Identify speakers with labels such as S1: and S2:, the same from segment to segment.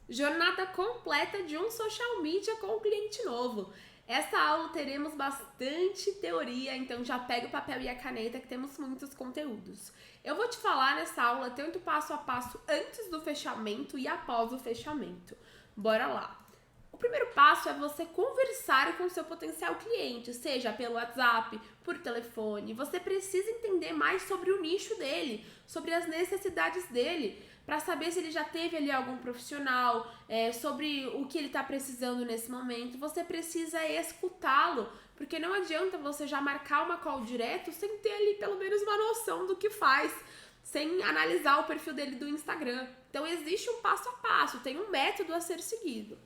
S1: Jornada completa de um social media com um cliente novo. Essa aula teremos bastante teoria, então já pega o papel e a caneta que temos muitos conteúdos. Eu vou te falar nessa aula tanto passo a passo antes do fechamento e após o fechamento. Bora lá! O primeiro passo é você conversar com o seu potencial cliente, seja pelo WhatsApp, por telefone. Você precisa entender mais sobre o nicho dele, sobre as necessidades dele, para saber se ele já teve ali algum profissional, sobre o que ele está precisando nesse momento. Você precisa escutá-lo, porque não adianta você já marcar uma call direto sem ter ali pelo menos uma noção do que faz, sem analisar o perfil dele do Instagram. Então existe um passo a passo, tem um método a ser seguido.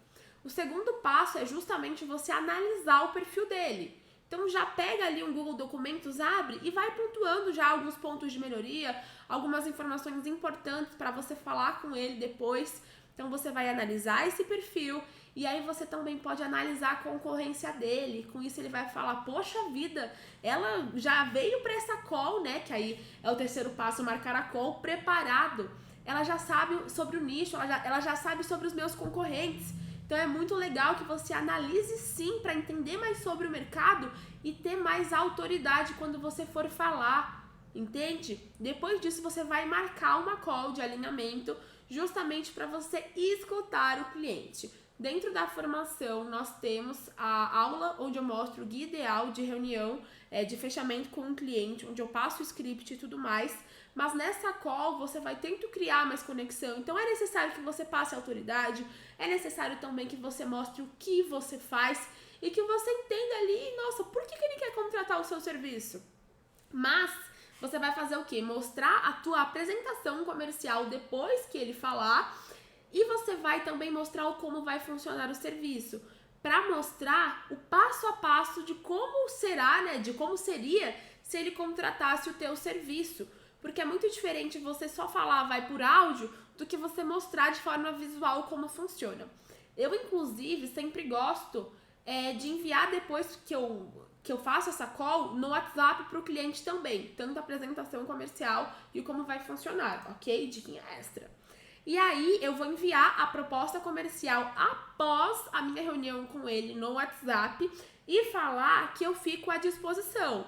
S1: O segundo passo é justamente você analisar o perfil dele. Então já pega ali um Google Documentos, abre e vai pontuando já alguns pontos de melhoria, algumas informações importantes para você falar com ele depois. Então você vai analisar esse perfil e aí você também pode analisar a concorrência dele. Com isso ele vai falar, poxa vida, ela já veio para essa call, né? Que aí é o terceiro passo, marcar a call, preparado. Ela já sabe sobre o nicho, ela já sabe sobre os meus concorrentes. Então é muito legal que você analise sim para entender mais sobre o mercado e ter mais autoridade quando você for falar, entende? Depois disso você vai marcar uma call de alinhamento justamente para você escutar o cliente. Dentro da formação nós temos a aula onde eu mostro o guia ideal de reunião de fechamento com um cliente, onde eu passo o script e tudo mais. Mas nessa call você vai tentar criar mais conexão. Então é necessário que você passe a autoridade, é necessário também que você mostre o que você faz e que você entenda ali, nossa, por que ele quer contratar o seu serviço? Mas você vai fazer o quê? Mostrar a tua apresentação comercial depois que ele falar e você vai também mostrar o como vai funcionar o serviço, para mostrar o passo a passo de como será, né, de como seria se ele contratasse o teu serviço. Porque é muito diferente você só falar, vai por áudio, do que você mostrar de forma visual como funciona. Eu, inclusive, sempre gosto de enviar depois que eu faço essa call no WhatsApp para o cliente também, tanto a apresentação comercial e como vai funcionar, ok? Diquinha extra. E aí eu vou enviar a proposta comercial após a minha reunião com ele no WhatsApp e falar que eu fico à disposição.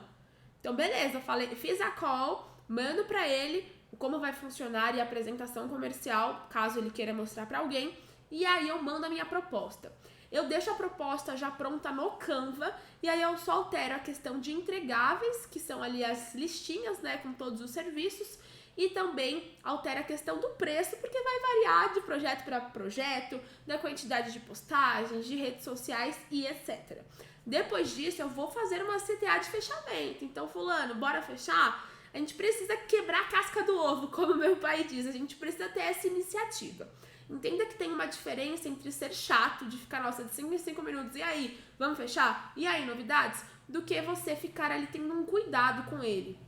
S1: Então, beleza, fiz a call, mando para ele como vai funcionar e a apresentação comercial, caso ele queira mostrar para alguém, e aí eu mando a minha proposta. Eu deixo a proposta já pronta no Canva e aí eu só altero a questão de entregáveis, que são ali as listinhas, né, com todos os serviços, e também altera a questão do preço, porque vai variar de projeto para projeto, da quantidade de postagens, de redes sociais e etc. Depois disso, eu vou fazer uma CTA de fechamento. Então, fulano, bora fechar? A gente precisa quebrar a casca do ovo, como meu pai diz. A gente precisa ter essa iniciativa. Entenda que tem uma diferença entre ser chato, de ficar, nossa, de 5 em 5 minutos, e aí, vamos fechar? E aí, novidades? Do que você ficar ali tendo um cuidado com ele.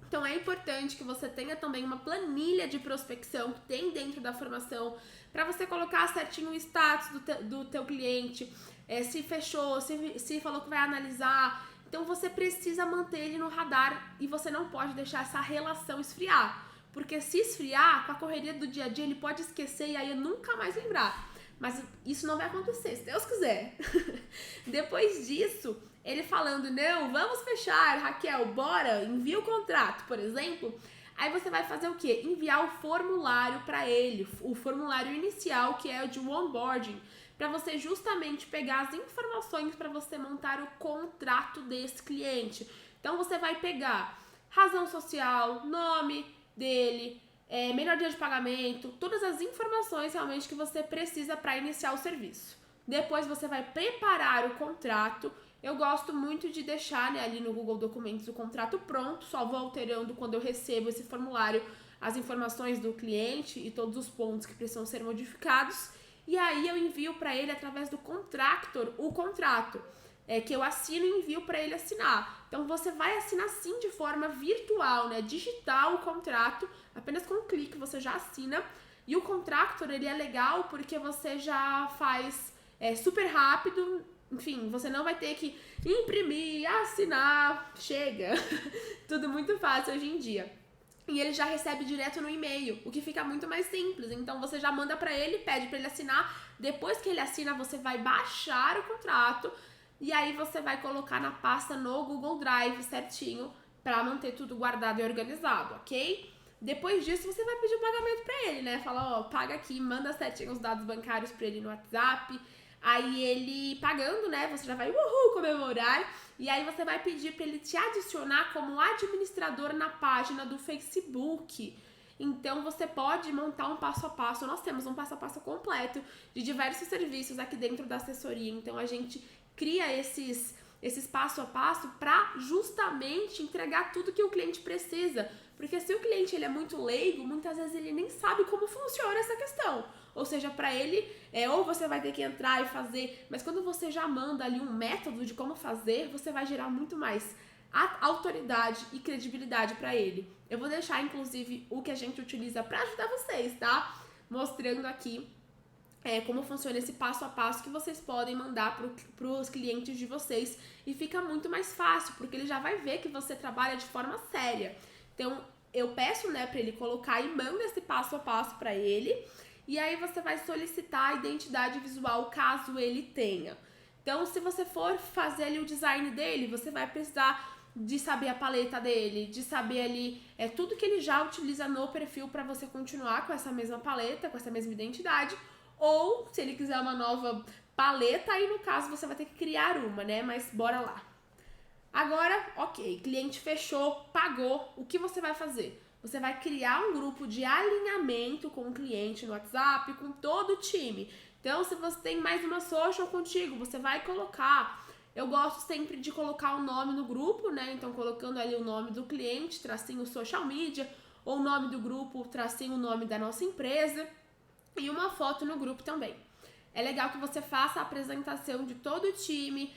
S1: Então é importante que você tenha também uma planilha de prospecção que tem dentro da formação para você colocar certinho o status do teu cliente, se fechou, se falou que vai analisar. Então você precisa manter ele no radar e você não pode deixar essa relação esfriar. Porque se esfriar, com a correria do dia a dia, ele pode esquecer e aí nunca mais lembrar. Mas isso não vai acontecer, se Deus quiser. Depois disso, ele falando, não, vamos fechar, Raquel, bora, envia o contrato, por exemplo. Aí você vai fazer o quê? Enviar o formulário para ele, o formulário inicial, que é o de onboarding, para você justamente pegar as informações para você montar o contrato desse cliente. Então você vai pegar razão social, nome dele, melhor dia de pagamento, todas as informações realmente que você precisa para iniciar o serviço. Depois você vai preparar o contrato. Eu gosto muito de deixar, né, ali no Google Documentos o contrato pronto, só vou alterando quando eu recebo esse formulário as informações do cliente e todos os pontos que precisam ser modificados. E aí eu envio para ele através do contractor o contrato, que eu assino e envio para ele assinar. Então você vai assinar sim de forma virtual, né, digital o contrato, apenas com um clique você já assina. E o contractor, ele é legal porque você já faz super rápido. Enfim, você não vai ter que imprimir, assinar, chega. Tudo muito fácil hoje em dia. e ele já recebe direto no e-mail, o que fica muito mais simples. Então você já manda para ele, pede para ele assinar, depois que ele assina, você vai baixar o contrato e aí você vai colocar na pasta no Google Drive certinho para manter tudo guardado e organizado, ok? Depois disso, você vai pedir o pagamento para ele, né? Fala, ó, paga aqui, manda certinho os dados bancários para ele no WhatsApp. Aí ele pagando, né? Você já vai comemorar. E aí você vai pedir para ele te adicionar como administrador na página do Facebook. Então você pode montar um passo a passo. Nós temos um passo a passo completo de diversos serviços aqui dentro da assessoria. Então a gente cria esses passo a passo para justamente entregar tudo que o cliente precisa. Porque se o cliente ele é muito leigo, muitas vezes ele nem sabe como funciona essa questão. Ou seja, para ele, ou você vai ter que entrar e fazer, mas quando você já manda ali um método de como fazer, você vai gerar muito mais autoridade e credibilidade para ele. Eu vou deixar, inclusive, o que a gente utiliza para ajudar vocês, tá? Mostrando aqui como funciona esse passo a passo que vocês podem mandar para os clientes de vocês e fica muito mais fácil, porque ele já vai ver que você trabalha de forma séria. Então, eu peço, né, para ele colocar e manda esse passo a passo para ele, e aí você vai solicitar a identidade visual caso ele tenha. Então, se você for fazer ali o design dele, você vai precisar de saber a paleta dele, de saber ali tudo que ele já utiliza no perfil para você continuar com essa mesma paleta, com essa mesma identidade. Ou, se ele quiser uma nova paleta, aí no caso você vai ter que criar uma, né? Mas bora lá. Agora, ok, cliente fechou, pagou, o que você vai fazer? Você vai criar um grupo de alinhamento com o cliente no WhatsApp, com todo o time. Então, se você tem mais uma social contigo, você vai colocar. Eu gosto sempre de colocar o nome no grupo, né? Então, colocando ali o nome do cliente, tracinho social media, ou o nome do grupo, tracinho o nome da nossa empresa. E uma foto no grupo também. É legal que você faça a apresentação de todo o time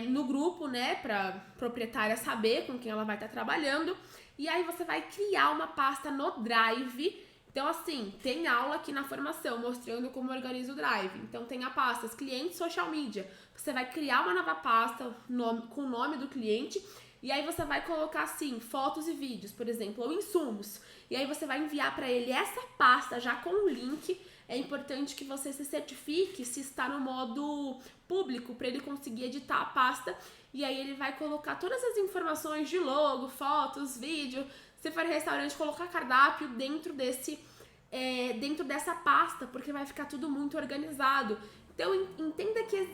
S1: no grupo, né? Pra proprietária saber com quem ela vai estar trabalhando. E aí você vai criar uma pasta no Drive. Então, assim, tem aula aqui na formação mostrando como organiza o Drive. Então, tem a pasta cliente social media. Você vai criar uma nova pasta com o nome do cliente. E aí você vai colocar assim, fotos e vídeos, por exemplo, ou insumos. E aí você vai enviar para ele essa pasta já com o link. É importante que você se certifique se está no modo público para ele conseguir editar a pasta. E aí ele vai colocar todas as informações de logo, fotos, vídeo. Se for restaurante, colocar cardápio dentro dessa pasta, porque vai ficar tudo muito organizado. Então entenda que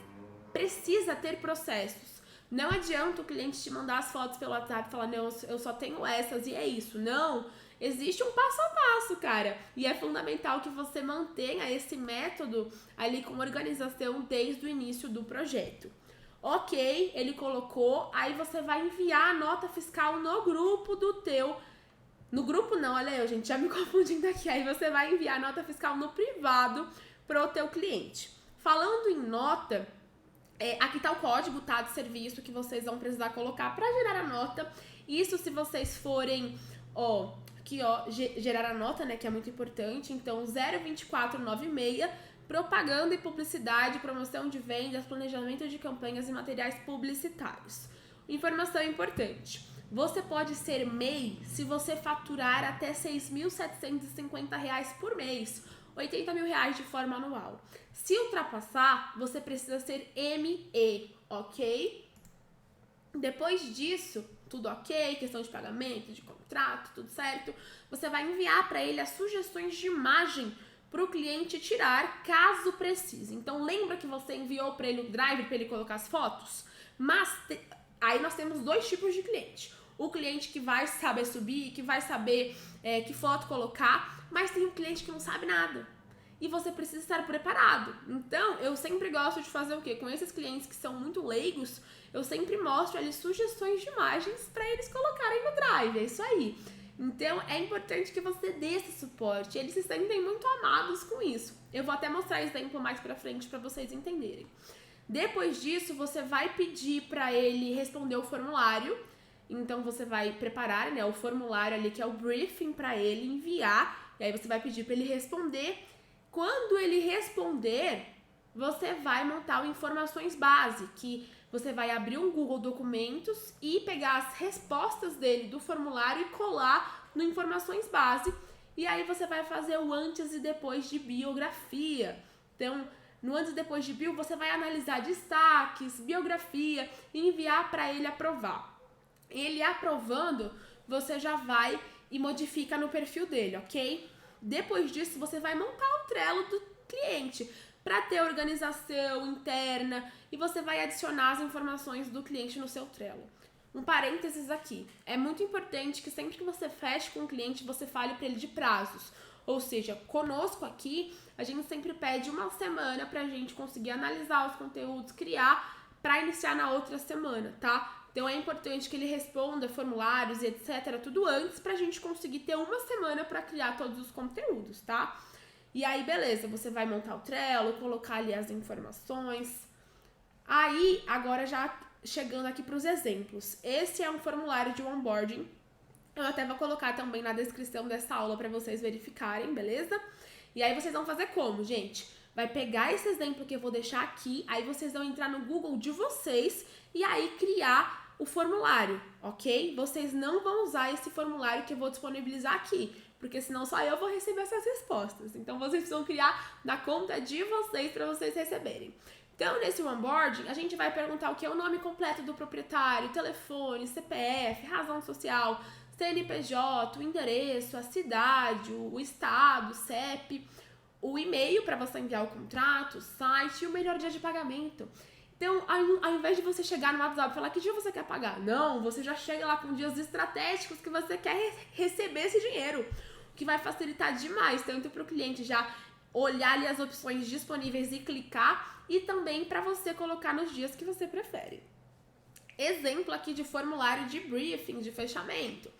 S1: precisa ter processos. Não adianta o cliente te mandar as fotos pelo WhatsApp e falar, não, eu só tenho essas e é isso. Não, existe um passo a passo, cara. E é fundamental que você mantenha esse método ali com organização desde o início do projeto. Ok, ele colocou, aí você vai enviar a nota fiscal no grupo do teu... No grupo não, olha eu, gente, já me confundindo aqui. Aí você vai enviar a nota fiscal no privado para o teu cliente. Falando em nota... aqui tá o código, tá, de serviço que vocês vão precisar colocar para gerar a nota. Isso se vocês forem, gerar a nota, né, que é muito importante. Então, 02496, propaganda e publicidade, promoção de vendas, planejamento de campanhas e materiais publicitários. Informação importante. Você pode ser MEI se você faturar até R$ 6.750 por mês. R$80 mil de forma anual. Se ultrapassar, você precisa ser ME, ok? Depois disso, tudo ok, questão de pagamento, de contrato, tudo certo, você vai enviar para ele as sugestões de imagem para o cliente tirar, caso precise. Então, lembra que você enviou para ele o Drive para ele colocar as fotos? Mas aí nós temos dois tipos de cliente. O cliente que vai saber subir, que vai saber que foto colocar, mas tem um cliente que não sabe nada. E você precisa estar preparado. Então, eu sempre gosto de fazer o quê? Com esses clientes que são muito leigos, eu sempre mostro ali sugestões de imagens para eles colocarem no Drive. É isso aí. Então, é importante que você dê esse suporte. Eles se sentem muito amados com isso. Eu vou até mostrar exemplo mais pra frente para vocês entenderem. Depois disso, você vai pedir para ele responder o formulário. Então, você vai preparar, né, o formulário ali, que é o briefing, para ele enviar. E aí, você vai pedir para ele responder. Quando ele responder, você vai montar o informações base, que você vai abrir um Google Documentos e pegar as respostas dele do formulário e colar no informações base, e aí você vai fazer o antes e depois de biografia. Então, no antes e depois de bio, você vai analisar destaques, biografia e enviar para ele aprovar. Ele aprovando, você já vai e modifica no perfil dele, ok? Depois disso, você vai montar o Trello do cliente para ter organização interna e você vai adicionar as informações do cliente no seu Trello. Um parênteses aqui, é muito importante que sempre que você feche com o cliente, você fale para ele de prazos. Ou seja, conosco aqui, a gente sempre pede uma semana pra gente conseguir analisar os conteúdos, criar, para iniciar na outra semana, tá? Então é importante que ele responda formulários e etc, tudo antes, pra gente conseguir ter uma semana para criar todos os conteúdos, tá? E aí, beleza, você vai montar o Trello, colocar ali as informações. Aí, agora já chegando aqui para os exemplos. Esse é um formulário de onboarding. Eu até vou colocar também na descrição dessa aula para vocês verificarem, beleza? E aí vocês vão fazer como, gente? Vai pegar esse exemplo que eu vou deixar aqui, aí vocês vão entrar no Google de vocês e aí criar o formulário, ok? Vocês não vão usar esse formulário que eu vou disponibilizar aqui, porque senão só eu vou receber essas respostas. Então vocês precisam criar na conta de vocês para vocês receberem. Então, nesse onboarding, a gente vai perguntar o que é o nome completo do proprietário, telefone, CPF, razão social, CNPJ, o endereço, a cidade, o estado, o CEP, o e-mail para você enviar o contrato, o site e o melhor dia de pagamento. Então, ao invés de você chegar no WhatsApp e falar que dia você quer pagar, não, você já chega lá com dias estratégicos que você quer receber esse dinheiro, o que vai facilitar demais, tanto para o cliente já olhar ali as opções disponíveis e clicar, e também para você colocar nos dias que você prefere. Exemplo aqui de formulário de briefing, de fechamento.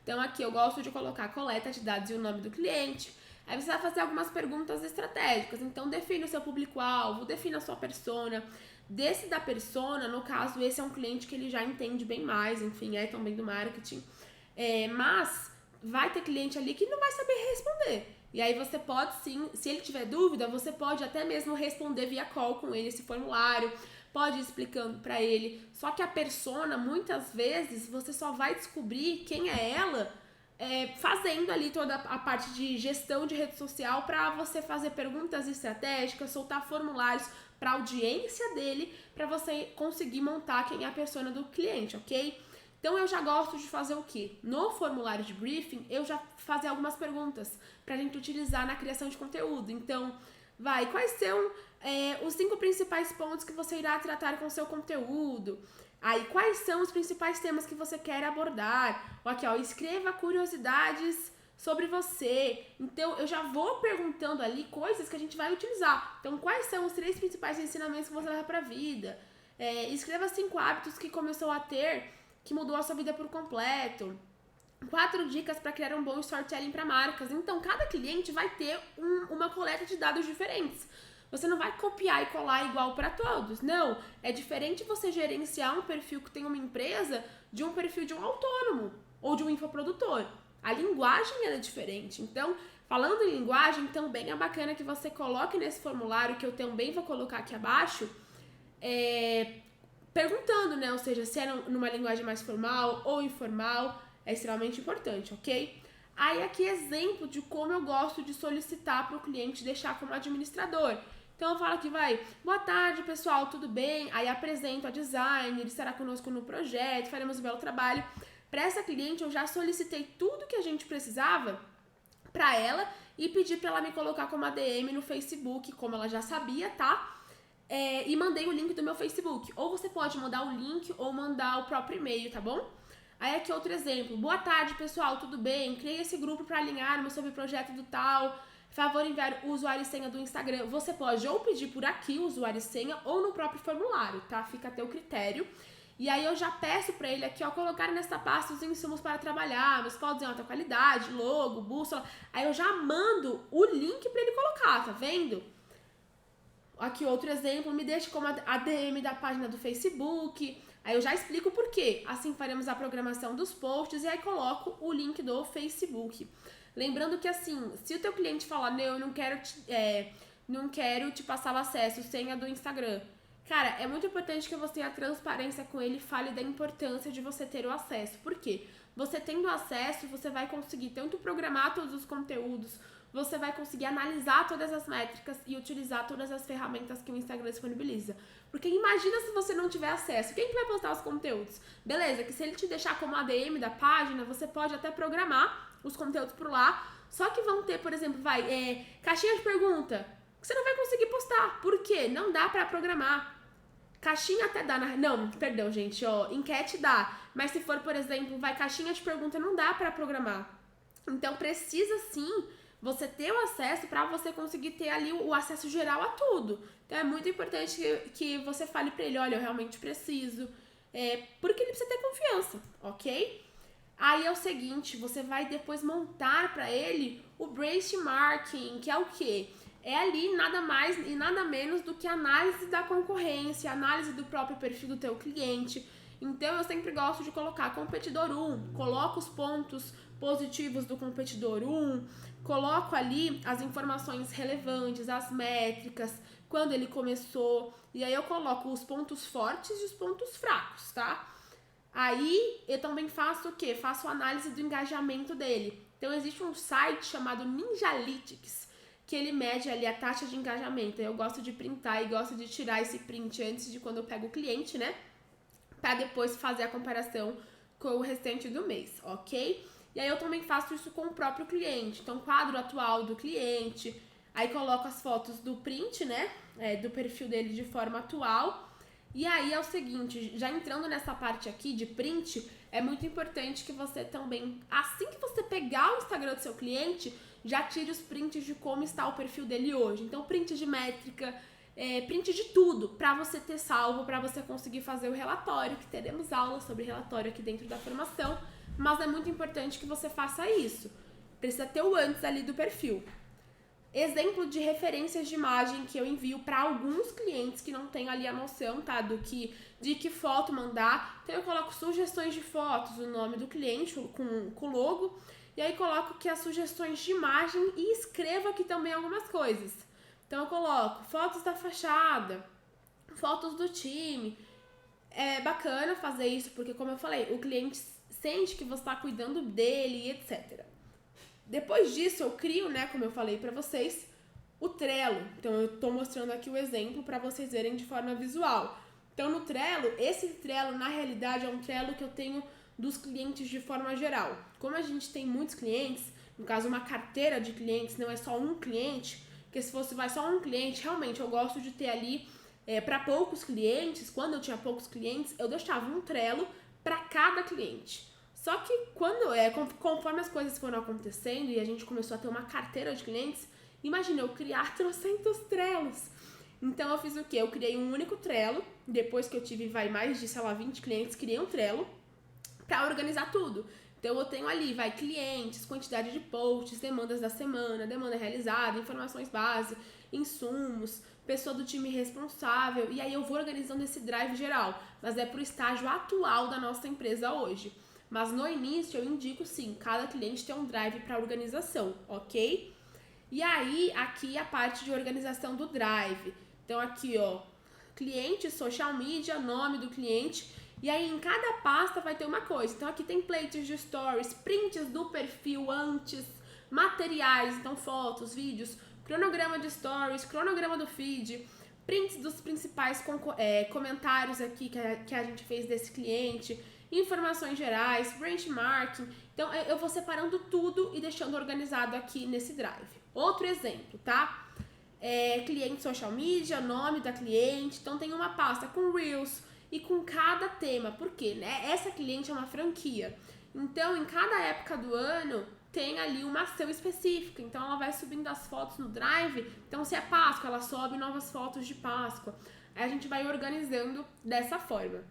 S1: Então aqui eu gosto de colocar a coleta de dados e o nome do cliente. Aí você vai fazer algumas perguntas estratégicas. Então define o seu público-alvo, define a sua persona. Desse da persona, no caso, esse é um cliente que ele já entende bem mais, enfim, é também do marketing. Mas vai ter cliente ali que não vai saber responder. E aí você pode sim, se ele tiver dúvida, você pode até mesmo responder via call com ele esse formulário, pode ir explicando para ele. Só que a persona, muitas vezes, você só vai descobrir quem é ela fazendo ali toda a parte de gestão de rede social para você fazer perguntas estratégicas, soltar formulários para a audiência dele, para você conseguir montar quem é a persona do cliente, ok? Então eu já gosto de fazer o quê? No formulário de briefing, eu já fazer algumas perguntas pra gente utilizar na criação de conteúdo. Então, quais são os 5 principais pontos que você irá tratar com o seu conteúdo? Aí, quais são os principais temas que você quer abordar? Aqui, escreva curiosidades sobre você. Então, eu já vou perguntando ali coisas que a gente vai utilizar. Então, quais são os 3 principais ensinamentos que você leva pra vida? Escreva 5 hábitos que começou a ter que mudou a sua vida por completo. 4 dicas para criar um bom storytelling para marcas. Então, cada cliente vai ter uma coleta de dados diferentes. Você não vai copiar e colar igual para todos. Não, é diferente você gerenciar um perfil que tem uma empresa de um perfil de um autônomo ou de um infoprodutor. A linguagem é diferente. Então, falando em linguagem, também é bacana que você coloque nesse formulário, que eu também vou colocar aqui abaixo, perguntando, né? Ou seja, se é numa linguagem mais formal ou informal, é extremamente importante, ok? Aí aqui exemplo de como eu gosto de solicitar para o cliente deixar como administrador. Então eu falo aqui, boa tarde pessoal, tudo bem? Aí apresento a designer, estará conosco no projeto, faremos um belo trabalho. Para essa cliente eu já solicitei tudo que a gente precisava para ela e pedi para ela me colocar como ADM no Facebook, como ela já sabia, tá? E mandei o link do meu Facebook. Ou você pode mandar o link ou mandar o próprio e-mail, tá bom? Aí aqui outro exemplo. Boa tarde, pessoal, tudo bem? Criei esse grupo para alinharmos sobre o projeto do tal. Favor enviar o usuário e senha do Instagram. Você pode ou pedir por aqui o usuário e senha ou no próprio formulário, tá? Fica a teu critério. E aí eu já peço para ele aqui, colocar nessa pasta os insumos para trabalhar, meus fotos em alta qualidade, logo, bússola. Aí eu já mando o link para ele colocar, tá vendo? Aqui outro exemplo, me deixe como ADM da página do Facebook. Aí eu já explico por quê. Assim faremos a programação dos posts e aí coloco o link do Facebook. Lembrando que assim, se o teu cliente falar, não, eu não quero te passar o acesso, senha do Instagram. Cara, é muito importante que você tenha transparência com ele e fale da importância de você ter o acesso. Por quê? você tendo acesso, você vai conseguir tanto programar todos os conteúdos, você vai conseguir analisar todas as métricas e utilizar todas as ferramentas que o Instagram disponibiliza. Porque imagina se você não tiver acesso, quem que vai postar os conteúdos? Beleza, que se ele te deixar como ADM da página, você pode até programar os conteúdos por lá, só que vão ter, por exemplo, caixinha de pergunta, que você não vai conseguir postar. Por quê? Não dá pra programar. Caixinha até dá, não, perdão, gente, enquete dá, mas se for, por exemplo, caixinha de pergunta, não dá pra programar. Então precisa sim você ter o acesso para você conseguir ter ali o acesso geral a tudo. Então é muito importante que você fale para ele, olha, eu realmente preciso, porque ele precisa ter confiança, ok? Aí é o seguinte, você vai depois montar para ele o benchmarking, que é o quê? É ali nada mais e nada menos do que análise da concorrência, análise do próprio perfil do teu cliente. Então eu sempre gosto de colocar competidor 1, coloco os pontos positivos do competidor 1, coloco ali as informações relevantes, as métricas, quando ele começou, e aí eu coloco os pontos fortes e os pontos fracos, tá? Aí eu também faço o quê? Faço análise do engajamento dele. Então existe um site chamado Ninjalytics, que ele mede ali a taxa de engajamento. Eu gosto de printar e gosto de tirar esse print antes de quando eu pego o cliente, né? Para depois fazer a comparação com o restante do mês, ok? E aí eu também faço isso com o próprio cliente. Então, quadro atual do cliente, aí coloco as fotos do print, né? Do perfil dele de forma atual. E aí é o seguinte, já entrando nessa parte aqui de print, é muito importante que você também, assim que você pegar o Instagram do seu cliente, já tire os prints de como está o perfil dele hoje. Então, print de métrica, print de tudo, para você ter salvo, para você conseguir fazer o relatório, que teremos aula sobre relatório aqui dentro da formação, mas é muito importante que você faça isso. Precisa ter o antes ali do perfil. Exemplo de referências de imagem que eu envio para alguns clientes que não têm ali a noção, tá? De que foto mandar. Então eu coloco sugestões de fotos, o nome do cliente com o logo, e aí coloco que as sugestões de imagem e escrevo aqui também algumas coisas. Então eu coloco fotos da fachada, fotos do time. É bacana fazer isso porque, como eu falei, o cliente sente que você está cuidando dele e etc. Depois disso, eu crio, né, como eu falei pra vocês, o Trello. Então, eu tô mostrando aqui o exemplo para vocês verem de forma visual. Então, no Trello, esse Trello, na realidade, é um Trello que eu tenho dos clientes de forma geral. Como a gente tem muitos clientes, no caso, uma carteira de clientes, não é só um cliente, porque se fosse só um cliente, realmente, eu gosto de ter ali, para poucos clientes, quando eu tinha poucos clientes, eu deixava um Trello para cada cliente. Só que conforme as coisas foram acontecendo e a gente começou a ter uma carteira de clientes, imagina eu criar 300 Trellos. Então eu fiz o quê? Eu criei um único Trello, depois que eu tive mais de, 20 clientes, criei um Trello para organizar tudo. Então eu tenho ali, clientes, quantidade de posts, demandas da semana, demanda realizada, informações base, insumos, pessoa do time responsável, e aí eu vou organizando esse drive geral, mas é pro estágio atual da nossa empresa hoje. Mas no início eu indico sim, cada cliente tem um drive para organização, ok? E aí, aqui a parte de organização do drive. Então aqui, cliente, social media, nome do cliente. E aí em cada pasta vai ter uma coisa. Então aqui templates de stories, prints do perfil antes, materiais, então fotos, vídeos, cronograma de stories, cronograma do feed, prints dos principais comentários aqui que a gente fez desse cliente, informações gerais, benchmarking. Então eu vou separando tudo e deixando organizado aqui nesse drive. Outro exemplo, tá? Cliente social media, nome da cliente. Então tem uma pasta com Reels e com cada tema. Por quê? Né? Essa cliente é uma franquia. Então em cada época do ano tem ali uma ação específica. Então ela vai subindo as fotos no drive. Então se é Páscoa, ela sobe novas fotos de Páscoa. Aí a gente vai organizando dessa forma.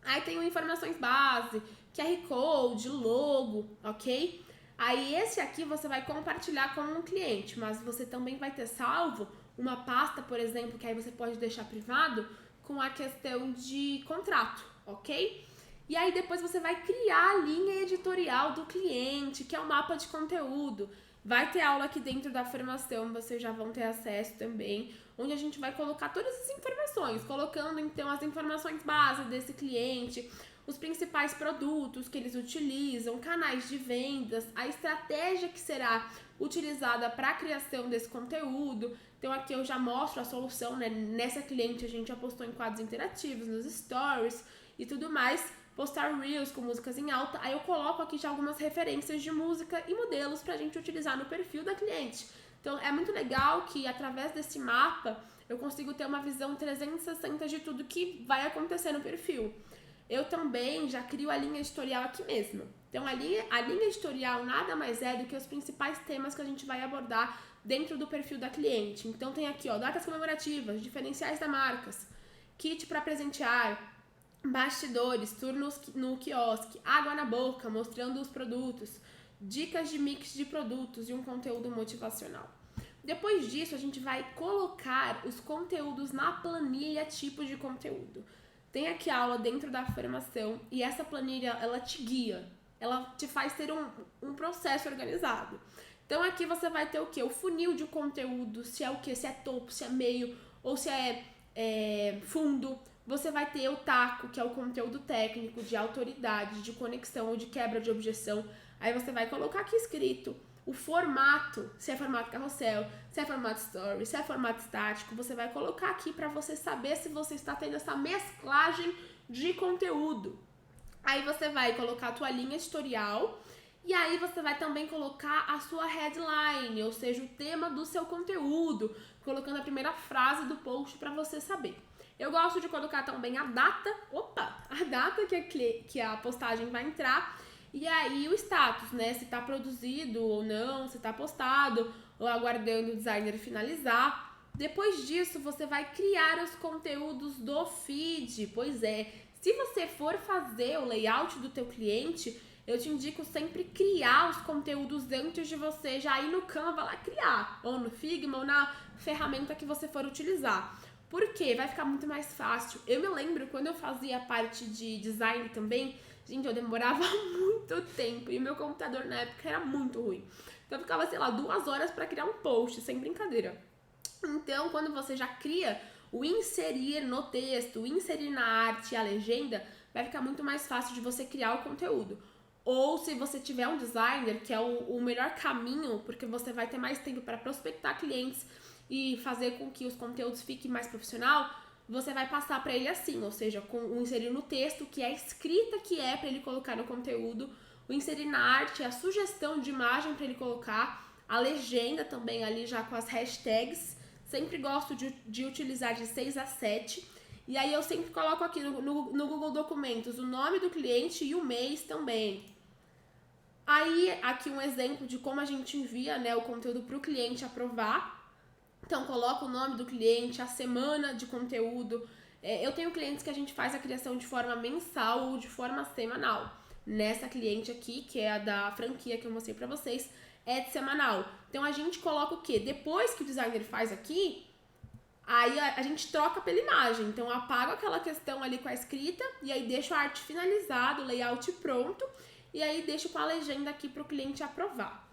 S1: Aí tem informações base, QR Code, logo, ok? Aí esse aqui você vai compartilhar com um cliente, mas você também vai ter salvo uma pasta, por exemplo, que aí você pode deixar privado com a questão de contrato, ok? E aí depois você vai criar a linha editorial do cliente, que é o mapa de conteúdo. Vai ter aula aqui dentro da formação, vocês já vão ter acesso também, onde a gente vai colocar todas as informações, colocando então as informações base desse cliente, os principais produtos que eles utilizam, canais de vendas, a estratégia que será utilizada para a criação desse conteúdo. Então aqui eu já mostro a solução, né? Nessa cliente a gente apostou em quadros interativos, nos stories e tudo mais, postar reels com músicas em alta. Aí eu coloco aqui já algumas referências de música e modelos pra gente utilizar no perfil da cliente. Então é muito legal que através desse mapa eu consigo ter uma visão 360 de tudo que vai acontecer no perfil. Eu também já crio a linha editorial aqui mesmo. Então a linha editorial nada mais é do que os principais temas que a gente vai abordar dentro do perfil da cliente. Então tem aqui, ó, datas comemorativas, diferenciais da marcas, kit para presentear, bastidores, turnos no quiosque, água na boca, mostrando os produtos, dicas de mix de produtos e um conteúdo motivacional. Depois disso, a gente vai colocar os conteúdos na planilha tipo de conteúdo. Tem aqui a aula dentro da formação e essa planilha, ela te guia, ela te faz ter um processo organizado. Então aqui você vai ter o quê? O funil de conteúdo, se é o quê? Se é topo, se é meio ou se é fundo. Você vai ter o taco, que é o conteúdo técnico, de autoridade, de conexão ou de quebra de objeção. Aí você vai colocar aqui escrito o formato, se é formato carrossel, se é formato story, se é formato estático. Você vai colocar aqui para você saber se você está tendo essa mesclagem de conteúdo. Aí você vai colocar a tua linha editorial e aí você vai também colocar a sua headline, ou seja, o tema do seu conteúdo, colocando a primeira frase do post para você saber. Eu gosto de colocar também a data que a postagem vai entrar e aí o status, né? Se tá produzido ou não, se tá postado ou aguardando o designer finalizar. Depois disso, você vai criar os conteúdos do feed. Pois é, se você for fazer o layout do teu cliente, eu te indico sempre criar os conteúdos antes de você já ir no Canva lá criar, ou no Figma, ou na ferramenta que você for utilizar. Por quê? Vai ficar muito mais fácil. Eu me lembro quando eu fazia a parte de design também, gente, eu demorava muito tempo e o meu computador na época era muito ruim. Então eu ficava, sei lá, 2 horas para criar um post, sem brincadeira. Então, quando você já cria o inserir no texto, o inserir na arte e a legenda, vai ficar muito mais fácil de você criar o conteúdo. Ou se você tiver um designer, que é o melhor caminho, porque você vai ter mais tempo para prospectar clientes e fazer com que os conteúdos fiquem mais profissional, você vai passar para ele assim, ou seja, com o inserir no texto, que é a escrita que é para ele colocar no conteúdo, o inserir na arte, a sugestão de imagem para ele colocar, a legenda também ali já com as hashtags, sempre gosto de utilizar de 6 a 7, e aí eu sempre coloco aqui no Google Documentos o nome do cliente e o mês também. Aí, aqui um exemplo de como a gente envia, né, o conteúdo para o cliente aprovar. Então, coloca o nome do cliente, a semana de conteúdo. Eu tenho clientes que a gente faz a criação de forma mensal ou de forma semanal. Nessa cliente aqui, que é a da franquia que eu mostrei pra vocês, é de semanal. Então, a gente coloca o quê? Depois que o designer faz aqui, aí a gente troca pela imagem. Então, eu apago aquela questão ali com a escrita e aí deixo a arte finalizada, o layout pronto. E aí deixo com a legenda aqui pro cliente aprovar.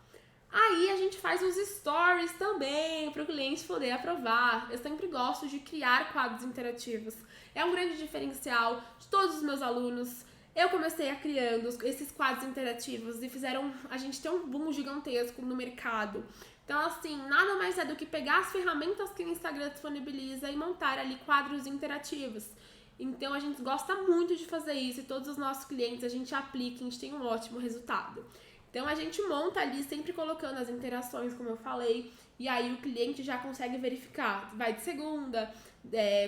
S1: Aí a gente faz os stories também para o cliente poder aprovar. Eu sempre gosto de criar quadros interativos. É um grande diferencial de todos os meus alunos. Eu comecei a criando esses quadros interativos e fizeram a gente ter um boom gigantesco no mercado. Então, assim, nada mais é do que pegar as ferramentas que o Instagram disponibiliza e montar ali quadros interativos. Então, a gente gosta muito de fazer isso e todos os nossos clientes a gente aplica e a gente tem um ótimo resultado. Então, a gente monta ali sempre colocando as interações, como eu falei, e aí o cliente já consegue verificar. Vai de segunda,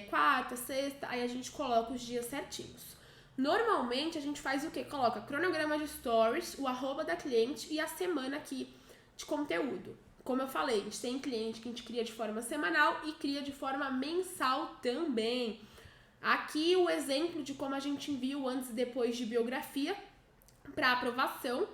S1: quarta, sexta, aí a gente coloca os dias certinhos. Normalmente, a gente faz o quê? Coloca cronograma de stories, o arroba da cliente e a semana aqui de conteúdo. Como eu falei, a gente tem cliente que a gente cria de forma semanal e cria de forma mensal também. Aqui o exemplo de como a gente envia o antes e depois de biografia para aprovação.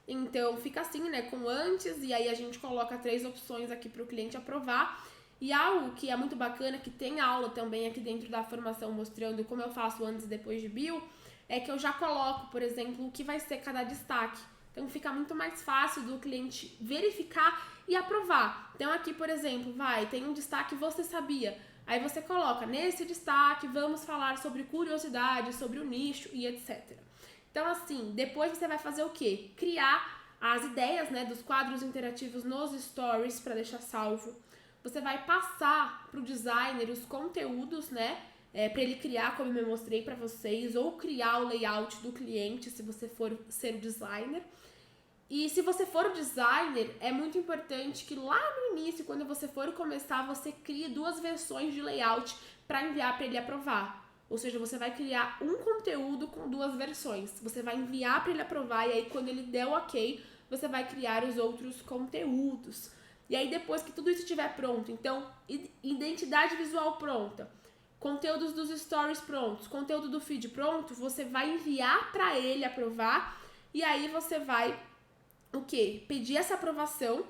S1: Então fica assim, né, com antes, e aí a gente coloca 3 opções aqui para o cliente aprovar. E algo que é muito bacana, que tem aula também aqui dentro da formação mostrando como eu faço antes e depois de bio, é que eu já coloco, por exemplo, o que vai ser cada destaque. Então fica muito mais fácil do cliente verificar e aprovar. Então aqui, por exemplo, tem um destaque você sabia. Aí você coloca, nesse destaque, vamos falar sobre curiosidades, sobre o nicho e etc. Então, assim, depois você vai fazer o quê? Criar as ideias, né, dos quadros interativos nos stories para deixar salvo. Você vai passar para o designer os conteúdos, né, para ele criar, como eu mostrei para vocês, ou criar o layout do cliente, se você for ser o designer. E se você for o designer, é muito importante que lá no início, quando você for começar, você crie 2 versões de layout para enviar para ele aprovar. Ou seja, você vai criar um conteúdo com 2 versões. Você vai enviar para ele aprovar e aí quando ele der o ok, você vai criar os outros conteúdos. E aí depois que tudo isso estiver pronto, então, identidade visual pronta, conteúdos dos stories prontos, conteúdo do feed pronto, você vai enviar para ele aprovar e aí você vai o quê? Pedir essa aprovação.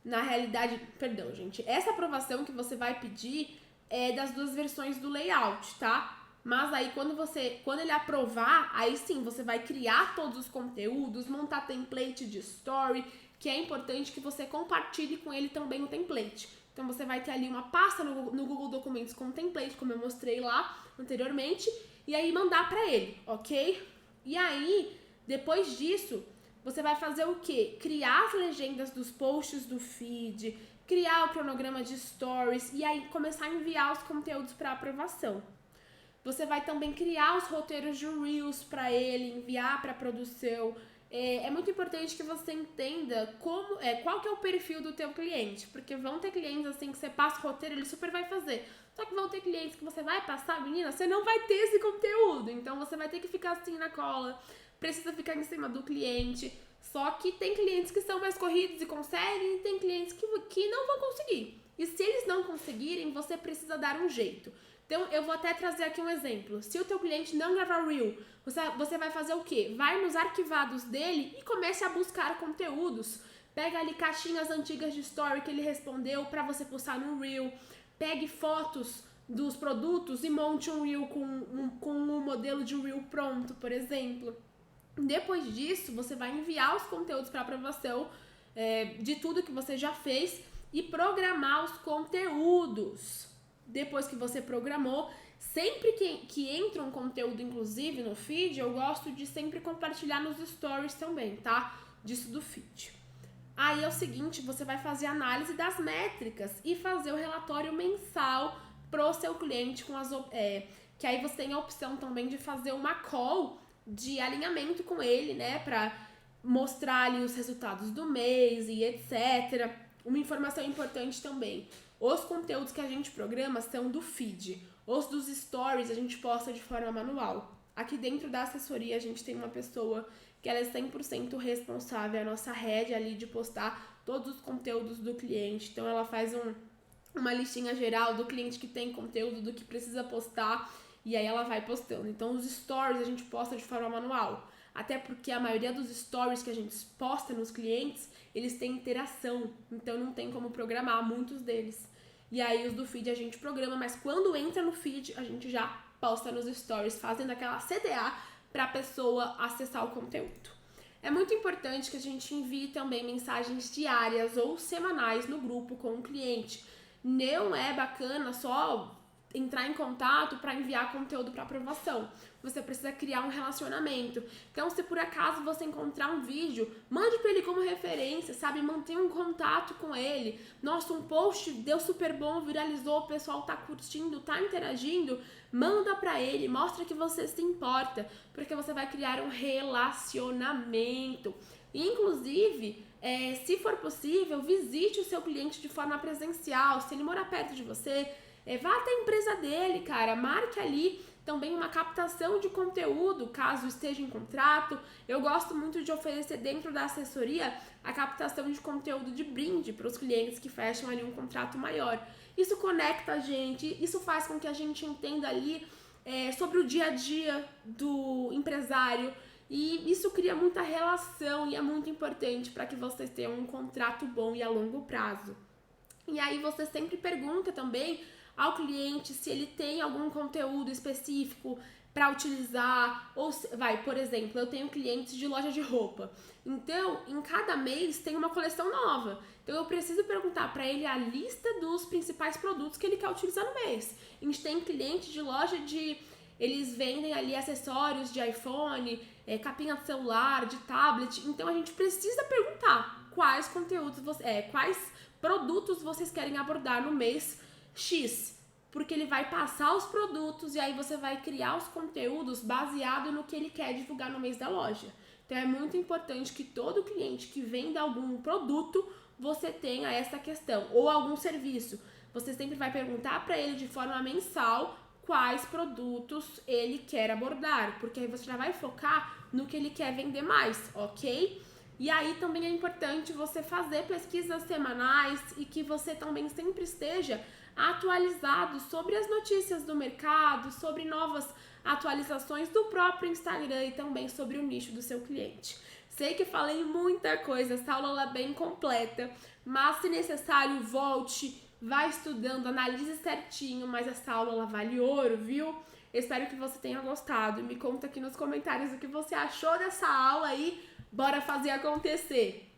S1: Na realidade, perdão, gente, essa aprovação que você vai pedir é das 2 versões do layout, tá? Mas aí quando ele aprovar, aí sim, você vai criar todos os conteúdos, montar template de story, que é importante que você compartilhe com ele também o template. Então você vai ter ali uma pasta no Google Documentos com template, como eu mostrei lá anteriormente, e aí mandar para ele, ok? E aí, depois disso, você vai fazer o quê? Criar as legendas dos posts do feed, criar o cronograma de stories e aí começar a enviar os conteúdos para aprovação. Você vai também criar os roteiros de Reels para ele, enviar para produção. É muito importante que você entenda qual que é o perfil do teu cliente, porque vão ter clientes assim que você passa o roteiro, ele super vai fazer. Só que vão ter clientes que você vai passar, menina, você não vai ter esse conteúdo, então você vai ter que ficar assim na cola, precisa ficar em cima do cliente. Só que tem clientes que são mais corridos e conseguem, e tem clientes que não vão conseguir. E se eles não conseguirem, você precisa dar um jeito. Então, eu vou até trazer aqui um exemplo. Se o teu cliente não gravar Reel, você vai fazer o quê? Vai nos arquivados dele e comece a buscar conteúdos. Pega ali caixinhas antigas de story que ele respondeu para você postar no Reel. Pegue fotos dos produtos e monte um Reel com um modelo de Reel pronto, por exemplo. Depois disso, você vai enviar os conteúdos para aprovação de tudo que você já fez e programar os conteúdos. Depois que você programou, sempre que entra um conteúdo, inclusive no feed, eu gosto de sempre compartilhar nos stories também, tá? Disso do feed. Aí é o seguinte, você vai fazer análise das métricas e fazer o relatório mensal pro seu cliente que aí você tem a opção também de fazer uma call de alinhamento com ele, né, pra mostrar ali os resultados do mês e etc. Uma informação importante também, os conteúdos que a gente programa são do feed, os dos stories a gente posta de forma manual. Aqui dentro da assessoria a gente tem uma pessoa que ela é 100% responsável, a nossa head ali de postar todos os conteúdos do cliente, então ela faz uma listinha geral do cliente que tem conteúdo, do que precisa postar, e aí ela vai postando. Então os stories a gente posta de forma manual, até porque a maioria dos stories que a gente posta nos clientes, eles têm interação, então não tem como programar muitos deles. E aí os do feed a gente programa, mas quando entra no feed, a gente já posta nos stories, fazendo aquela CTA para a pessoa acessar o conteúdo. É muito importante que a gente envie também mensagens diárias ou semanais no grupo com o cliente. Não é bacana só entrar em contato para enviar conteúdo para aprovação. Você precisa criar um relacionamento. Então, se por acaso você encontrar um vídeo, mande para ele como referência, sabe? Mantenha um contato com ele. Nossa, um post deu super bom, viralizou, o pessoal tá curtindo, tá interagindo. Manda para ele, mostra que você se importa, porque você vai criar um relacionamento. Inclusive, se for possível, visite o seu cliente de forma presencial. Se ele morar perto de você, vá até a empresa dele, cara, marque ali também uma captação de conteúdo, caso esteja em contrato. Eu gosto muito de oferecer dentro da assessoria a captação de conteúdo de brinde para os clientes que fecham ali um contrato maior. Isso conecta a gente, isso faz com que a gente entenda ali sobre o dia a dia do empresário, e isso cria muita relação e é muito importante para que vocês tenham um contrato bom e a longo prazo. E aí você sempre pergunta também ao cliente se ele tem algum conteúdo específico para utilizar, ou por exemplo, eu tenho clientes de loja de roupa. Então, em cada mês tem uma coleção nova. Então, eu preciso perguntar para ele a lista dos principais produtos que ele quer utilizar no mês. A gente tem cliente de loja de... Eles vendem ali acessórios de iPhone, capinha de celular, de tablet. Então, a gente precisa perguntar quais conteúdos, quais produtos vocês querem abordar no mês X. Porque ele vai passar os produtos e aí você vai criar os conteúdos baseado no que ele quer divulgar no mês da loja. Então é muito importante que todo cliente que venda algum produto, você tenha essa questão, ou algum serviço. Você sempre vai perguntar para ele de forma mensal quais produtos ele quer abordar, porque aí você já vai focar no que ele quer vender mais, ok? E aí também é importante você fazer pesquisas semanais e que você também sempre esteja atualizado sobre as notícias do mercado, sobre novas atualizações do próprio Instagram e também sobre o nicho do seu cliente. Sei que falei muita coisa, essa aula é bem completa, mas se necessário, volte, vá estudando, analise certinho, mas essa aula ela vale ouro, viu? Espero que você tenha gostado. Me conta aqui nos comentários o que você achou dessa aula aí. Bora fazer acontecer!